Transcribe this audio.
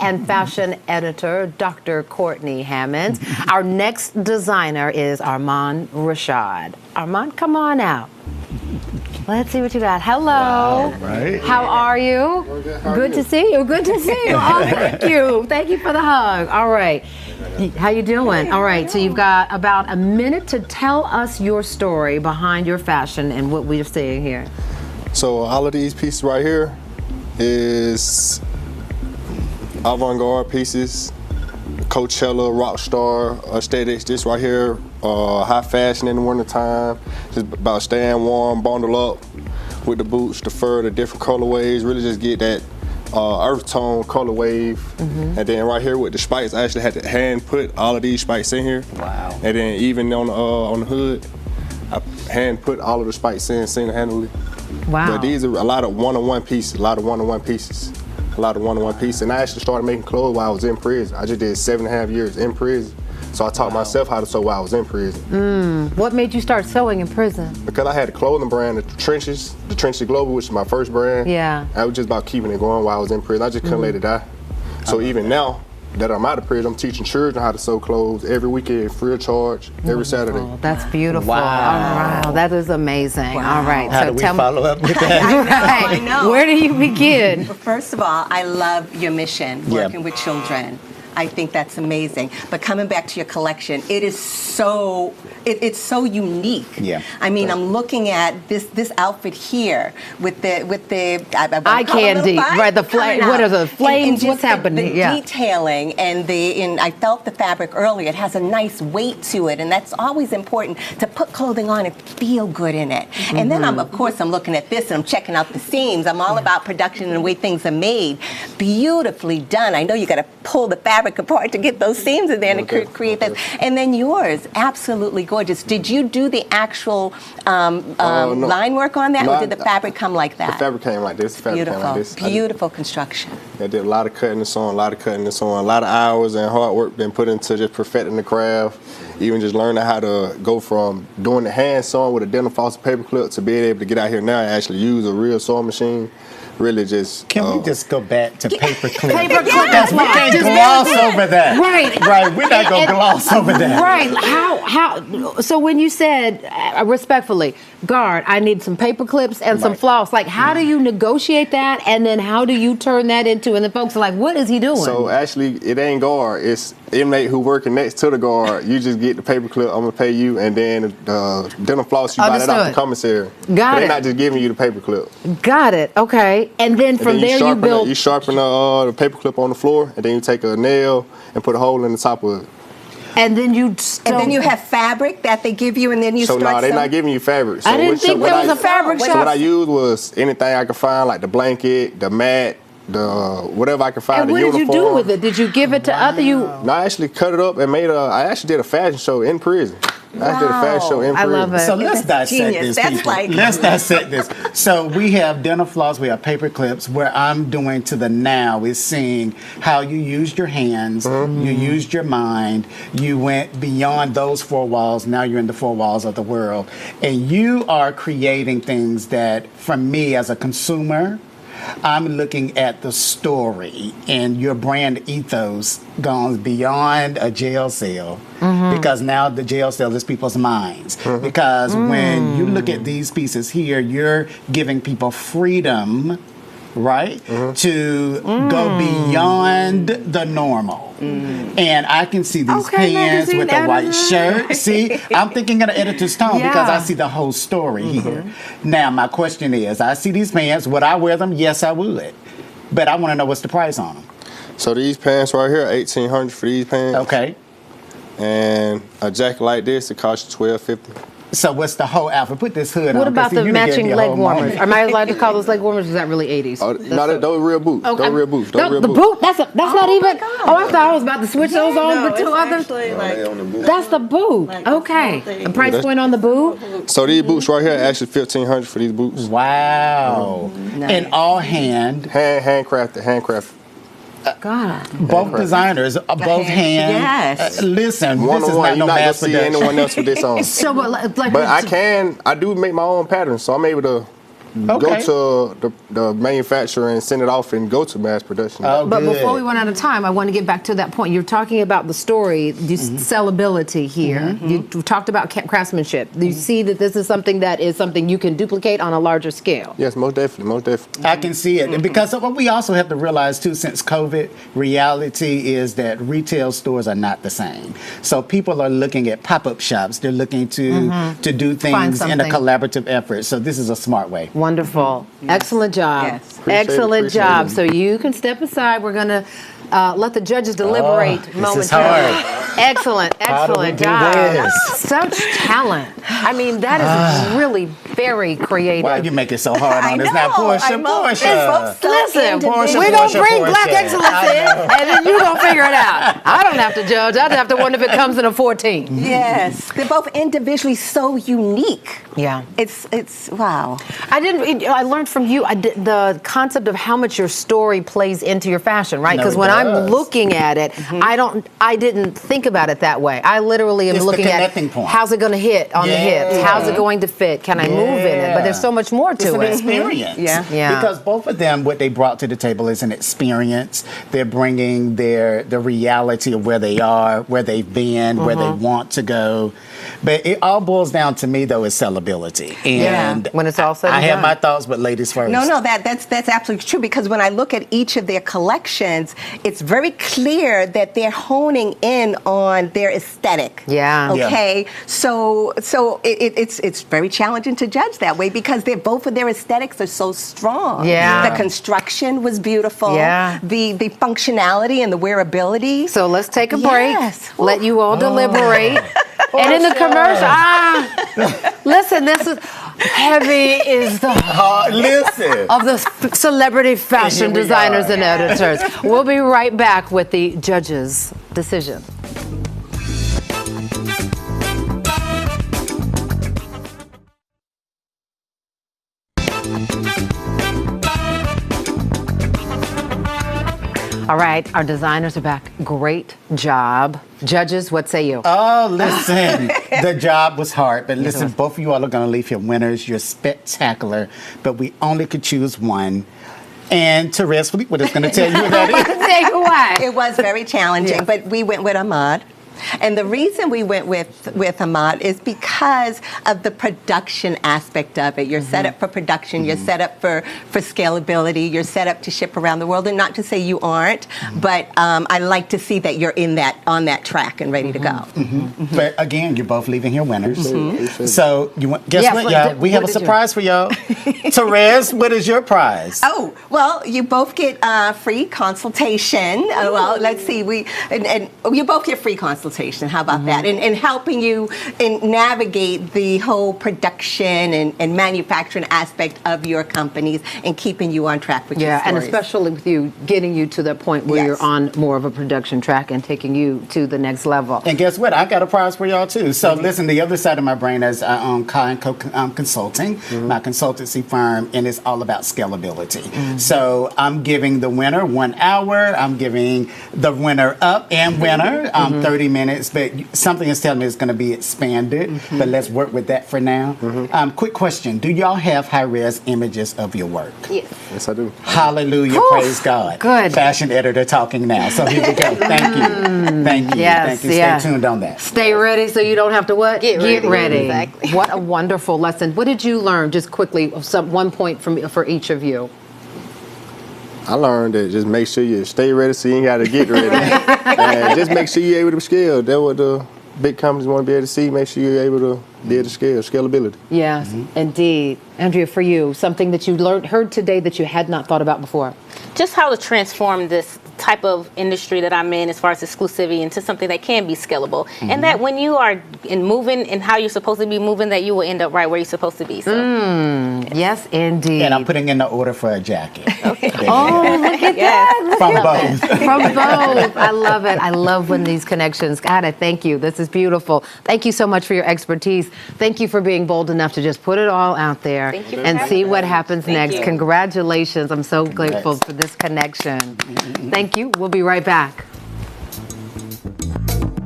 and fashion editor, Dr. Courtney Hammonds. Our next designer is Armon Rashod. Armon, come on out. Let's see what you got. Hello. Wow, right. How are you? Good to see you. Good to see you. Oh, thank you. Thank you for the hug. All right. How you doing? All right. So you've got about a minute to tell us your story behind your fashion and what we're seeing here. So all of these pieces right here is avant-garde pieces, Coachella, Rockstar, aesthetics. This right here, high fashion in the wintertime. Just about staying warm, bundle up with the boots, the fur, the different colorways. Really just get that earth tone color wave. And then right here with the spikes, I actually had to hand put all of these spikes in here. Wow. And then even on the hood, I hand put all of the spikes in single-handedly. Wow. But these are a lot of one-on-one pieces, a lot of one-on-one pieces. And I actually started making clothes while I was in prison. I just did 7.5 years in prison. So I taught myself how to sew while I was in prison. What made you start sewing in prison? Because I had a clothing brand, the Trenches Global, which is my first brand. Yeah. I was just about keeping it going while I was in prison. I just couldn't let it die. So even now that I'm out of prison, I'm teaching children how to sew clothes every weekend, free of charge, every Saturday. Oh, that's beautiful. Wow. Wow, that is amazing. Wow. All right. How do we follow up with that? I know. Where do you begin? Well, first of all, I love your mission, working with children. I think that's amazing. But coming back to your collection, it is so it's so unique. Yeah. I mean, I'm looking at this outfit here with the eye candy, right? The flame. What are the flames? What's happening? The detailing and I felt the fabric earlier. It has a nice weight to it, and that's always important to put clothing on and feel good in it. And then of course I'm looking at this and I'm checking out the seams. I'm all about production and the way things are made. Beautifully done. I know you got to pull the fabric apart to get those seams in there and to create that. And then yours, absolutely gorgeous. Did you do the actual line work on that, or did the fabric come like that? The fabric came like this. Beautiful construction. I did a lot of cutting and sewing, a lot of hours and hard work been put into just perfecting the craft, even just learning how to go from doing the hand sewing with a denim floss paper clip to being able to get out here now and actually use a real sewing machine. Really just... Can we just go back to paper clip? Paper clip. We can't gloss over that. Right. Right. We're not going to gloss over that. Right. How? So when you said, respectfully, guard, I need some paper clips and some floss, like how do you negotiate that? And then how do you turn that into, and the folks are like, what is he doing? So actually, it ain't guard. It's inmate who working next to the guard. You just get the paper clip, I'm going to pay you, and then the denim floss, you buy that out the commissary. Got it. They're not just giving you the paper clip. Got it. Okay. And then from there you build... You sharpen the paper clip on the floor, and then you take a nail and put a hole in the top of it. And then you... And then you have fabric that they give you, and then you start... So no, they're not giving you fabric. So I didn't think there was a fabric shop. So what I used was anything I could find, like the blanket, the mat, whatever I could find. And what did you do with it? Did you give it to other you? No, I actually cut it up and I actually did a fashion show in prison. I did a fashion show in prison. I love it. So let's dissect this, people. Let's dissect this. So we have denim floss, we have paper clips. Where I'm doing to the now is seeing how you used your hands, you used your mind, you went beyond those four walls, now you're in the four walls of the world. And you are creating things that, for me as a consumer, I'm looking at the story, and your brand ethos goes beyond a jail cell, because now the jail cell is people's minds. Because when you look at these pieces here, you're giving people freedom, right, to go beyond the normal. And I can see these pants with a white shirt. See, I'm thinking of the editor's tone because I see the whole story here. Now, my question is, I see these pants. Would I wear them? Yes, I would. But I want to know what's the price on them. So these pants right here, $1,800 for these pants. Okay. And a jacket like this, it costs you $1,250. So what's the whole outfit? Put this hood on. What about the matching leg warmers? Moment. Am I allowed to call those leg warmers? Is that really 80s? No, those real boots. Okay. Those real boots. The boot? That's not even. Oh, I thought I was about to switch those on, but two others. That's the boot. Okay. The price point on the boot? So these boots right here, actually $1,500 for these boots. Wow. Nice. And all handcrafted. God. Both designers, both hands. Yes. Listen, One this is on one, not no you're not gonna mass see production. anyone else with this on. So, like, But I do make my own patterns, so I'm able to go to the manufacturer and send it off and go to mass production. But before we run out of time, I want to get back to that point. You're talking about the story, the sellability here. You talked about craftsmanship. You see that this is something you can duplicate on a larger scale. Yes, most definitely. I can see it. And because what we also have to realize too, since COVID, reality is that retail stores are not the same. So people are looking at pop-up shops. They're looking to do things in a collaborative effort. So this is a smart way. Wonderful. Excellent job. Yes. Excellent job. So you can step aside. We're going to let the judges deliberate momentarily. This is hard. Excellent job. this? Such talent. I mean, that is really very creative. Why you make it so hard on I us know, now, Portia? I know. Portia. They're both so Listen, individual. we're going to Portia, bring black Portia. excellence in, and then you're going to figure it out. I don't have to judge. I just have to wonder if it comes in a 14. Yes, they're both individually so unique. Yeah. It's wow. I learned from you the concept of how much your story plays into your fashion, right? No, Because it when I'm does. looking at it, I didn't think about it that way. I literally am It's the looking at connecting point. how's it going to hit on the hips? Yeah. How's it going to fit? Can I move in it? But there's so much more to It's an it. experience. Yeah. Because both of them, what they brought to the table is an experience. They're bringing the reality of where they are, where they've been, where they want to go. But it all boils down to me, though, is sellability. And When it's all said and I have done. my thoughts, but ladies first. No, that's absolutely true, because when I look at each of their collections, it's very clear that they're honing in on their aesthetic. Yeah. Okay. So it's very challenging to judge that way, because both of their aesthetics are so strong. Yeah. The construction was beautiful. Yeah. The functionality and the wearability. So let's take a break. Yes. Let you all deliberate. And in the commercial, listen, this is heavy is the Listen. of the celebrity fashion Here we designers are. and editors. We'll be right back with the judges' decision. All right, our designers are back. Great job. Judges, what say you? Oh, listen, the job was hard, but listen, both of you all are going to leave here winners. You're spectacular, but we only could choose one. And Therese, what is going to tell you about it? Say why. It was very challenging, but we went with Ahmad. And the reason we went with Ahmad is because of the production aspect of it. You're set up for production. You're set up for scalability. You're set up to ship around the world. And not to say you aren't, but I like to see that you're on that track and ready to go. But again, you're both leaving here winners. So guess Yes, what, what y'all? did- We have a what did you- surprise for y'all. Therese, what is your prize? Oh, well, you both get free consultation. Well, let's see. And you both get free consultation. How about that? And helping you navigate the whole production and manufacturing aspect of your companies and keeping you on track with your Yeah, and stories. especially with you getting you to the point where Yes. you're on more of a production track and taking you to the next level. And guess what? I got a prize for y'all too. So listen, the other side of my brain is I own Consulting, my consultancy firm, and it's all about scalability. So I'm giving the winner 1 hour. I'm giving the winner up and winner 30 minutes. But something is telling me it's going to be expanded. But let's work with that for now. Quick question: do y'all have high-res images of your work? Yes, I do. Hallelujah! Whew. Praise God. Good. Fashion editor talking now. So here we go. Thank you. Thank you. Yes, Thank you. yeah. Stay tuned on that. Stay ready so you don't have to what? Get ready. Exactly. What a wonderful lesson. What did you learn, just quickly, of one point for each of you? I learned that just make sure you stay ready so you ain't got to get ready. And just make sure you're able to scale. That's what the big companies want to be able to see. Make sure you're able to be able to scale, scalability. Yes, indeed. Andrea, for you, something that you heard today that you had not thought about before. Just how to transform this type of industry that I'm in as far as exclusivity into something that can be scalable. And that when you are moving and how you're supposed to be moving, that you will end up right where you're supposed to be. So. Yes, indeed. And I'm putting in the order for a jacket. Okay. Oh, look at that. From both. From both. I love it. I love when these connections. God, I thank you. This is beautiful. Thank you so much for your expertise. Thank you for being bold enough to just put it all out there Thank you for and having see us. what happens Thank next. you. Congratulations. I'm so grateful for this connection. Thank you. We'll be right back.